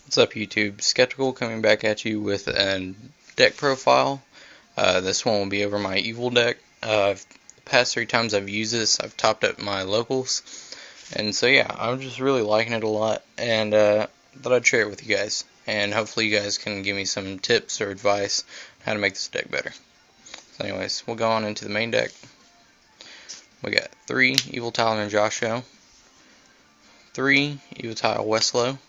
What's up, YouTube? Skeptical coming back at you with a deck profile. This one will be over my Evol deck. The past 3 times I've used this, I've topped up my locals. And so yeah, I'm just really liking it a lot, and thought I'd share it with you guys. And hopefully you guys can give me some tips or advice on how to make this deck better. So anyways, we'll go on into the main deck. We got 3 Evil Tyler and Joshua, 3 Evil Tile Westlow,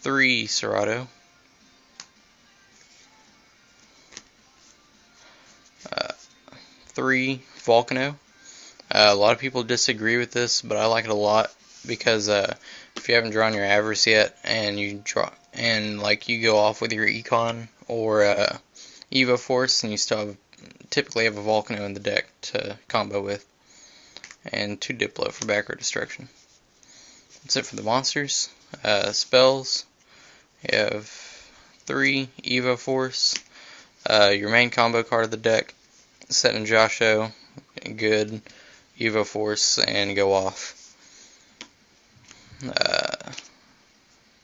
3 Serato, 3 Volcano. A lot of people disagree with this, but I like it a lot because if you haven't drawn your Avarice yet and you go off with your Econ or Evo Force, and you still typically have a Volcano in the deck to combo with, and 2 Diplo for back row destruction. That's it for the monsters. Spells. You have 3 Evo Force, your main combo card of the deck, set in Joshua, good Evo Force, and go off.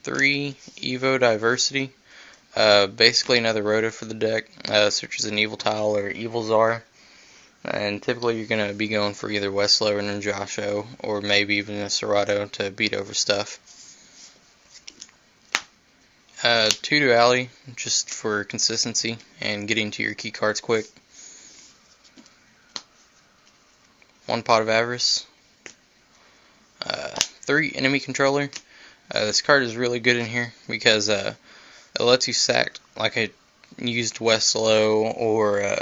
3 Evo Diversity, basically another Rota for the deck, such as an Evil Tile or Evil Czar, and typically you're going to be going for either Westlow and Joshua, or maybe even a Serato to beat over stuff. 2 Duality, just for consistency and getting to your key cards quick. 1 Pot of Avarice. 3 Enemy Controller. This card is really good in here because it lets you sack, like I used Westlow or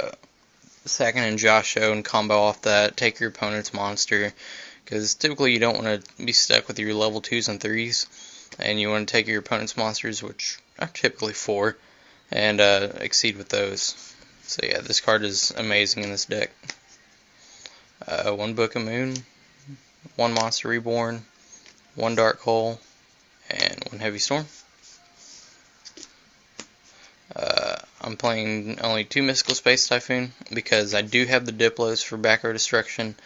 sacking in Joshua and combo off that, take your opponent's monster, because typically you don't want to be stuck with your level 2s and 3s. And you want to take your opponent's monsters, which are typically 4, and exceed with those. So yeah, this card is amazing in this deck. 1 Book of Moon, 1 Monster Reborn, 1 Dark Hole, and 1 Heavy Storm. I'm playing only 2 Mystical Space Typhoon because I do have the Diplos for back row destruction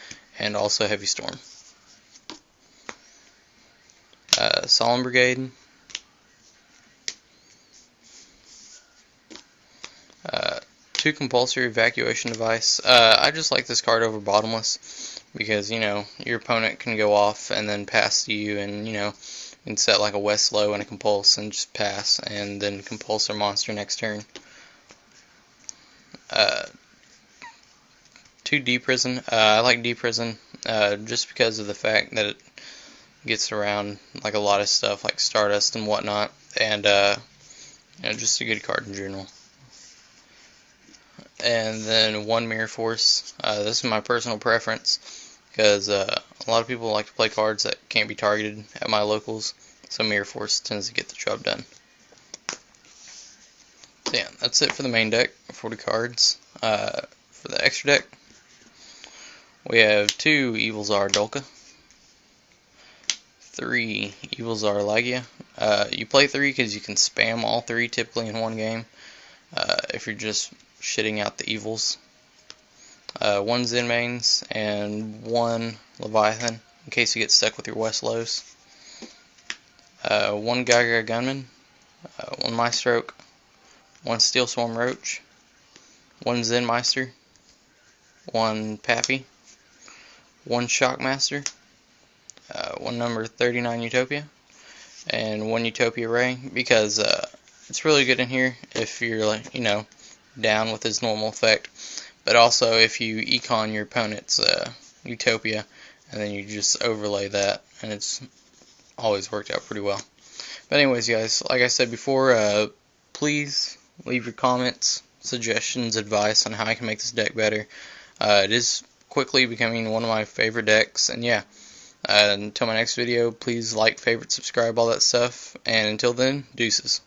and also Heavy Storm. Solemn Brigade, 2 Compulsory Evacuation Device. I just like this card over Bottomless because, your opponent can go off and then pass to you, and, you can set like a Westlow and a Compulse and just pass, and then compulse their monster next turn. 2 D-Prison. I like D-Prison just because of the fact that it gets around like a lot of stuff like Stardust and whatnot, and just a good card in general. And then 1 Mirror Force. This is my personal preference because a lot of people like to play cards that can't be targeted at my locals, so Mirror Force tends to get the job done. So yeah, that's it for the main deck, 40 cards. For the extra deck, we have 2 Evil Czar Dolka, 3 Evil Czar Lagia. You play 3 because you can spam all 3 typically in one game, if you're just shitting out the evils. 1 Zen Mains and 1 Leviathan in case you get stuck with your Westlows. 1 Geiger Gunman, 1 Maestroke, 1 Steel Swarm Roach, 1 Zen Meister, 1 Pappy, 1 Shockmaster, 1 number 39 Utopia, and 1 Utopia Ray, because it's really good in here if you're down with his normal effect, but also if you econ your opponent's Utopia and then you just overlay that, and it's always worked out pretty well. But anyways, guys, like I said before, please leave your comments, suggestions, advice on how I can make this deck better. It is quickly becoming one of my favorite decks, and yeah, until my next video, please like, favorite, subscribe, all that stuff, and until then, deuces.